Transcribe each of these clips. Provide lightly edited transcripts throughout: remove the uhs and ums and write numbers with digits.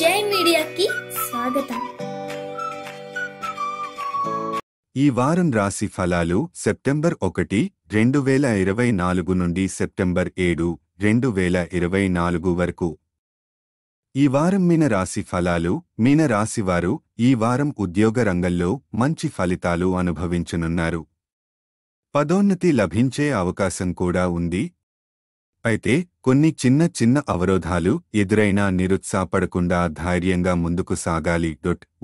జై మీడియాకి స్వాగతం. ఈ వారం రాశి ఫలాలు సెప్టెంబర్ 1, 2024 నుండి సెప్టెంబర్ 7, 2024 వరకు. ఈ వారం మీన రాశి ఫలాలు. మీన రాశివారు ఈ వారం ఉద్యోగ రంగంలో మంచి ఫలితాలు అనుభవించనున్నారు. పదోన్నతి లభించే అవకాశం కూడా ఉంది. అయితే కొన్ని చిన్న అవరోధాలు ఎదురైనా నిరుత్సాహపడకుండా ధైర్యంగా ముందుకు సాగాలి.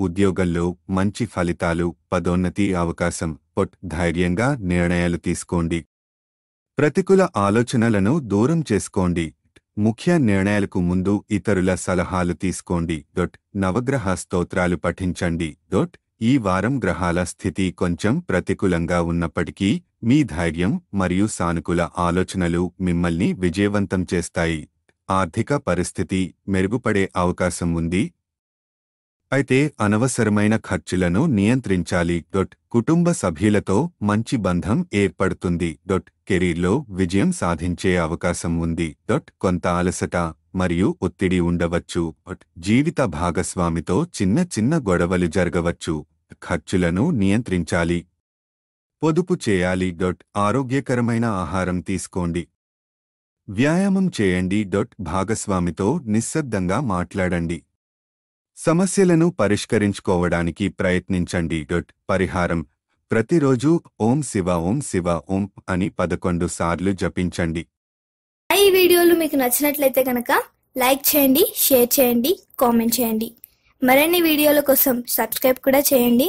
ఉద్యోగంలో మంచి ఫలితాలు, పదోన్నతి అవకాశం. ధైర్యంగా నిర్ణయాలు తీసుకోండి. ప్రతికూల ఆలోచనలను దూరం చేసుకోండి. ముఖ్య నిర్ణయాలకు ముందు ఇతరుల సలహాలు తీసుకోండి. నవగ్రహ స్తోత్రాలు పఠించండి. ఈ వారం గ్రహాల స్థితి కొంచెం ప్రతికూలంగా ఉన్నప్పటికీ మీ ధైర్యం మరియు సానుకూల ఆలోచనలు మిమ్మల్ని విజయవంతం చేస్తాయి. ఆర్థిక పరిస్థితి మెరుగుపడే అవకాశం ఉంది. అయితే అనవసరమైన ఖర్చులను నియంత్రించాలి. కుటుంబ సభ్యులతో మంచి బంధం ఏర్పడుతుంది. కెరీర్లో విజయం సాధించే అవకాశం ఉంది. కొంత అలసట మరియు ఒత్తిడి ఉండవచ్చు. జీవిత భాగస్వామితో చిన్న గొడవలు జరగవచ్చు. ఖర్చులను నియంత్రించాలి. పొదుపు చేయాలి. ఆరోగ్యకరమైన ఆహారం తీసుకోండి. వ్యాయామం చేయండి. భాగస్వామితో నిశ్శబ్దంగా మాట్లాడండి. సమస్యలను పరిష్కరించుకోవడానికి ప్రయత్నించండి. పరిహారం: ప్రతిరోజు ఓం శివ ఓం అని 11 సార్లు జపించండి. ఈ వీడియోలు మీకు నచ్చినట్లయితే కనుక లైక్ చేయండి, షేర్ చేయండి, కామెంట్ చేయండి. మరిన్ని వీడియోల కోసం సబ్స్క్రైబ్ కూడా చేయండి.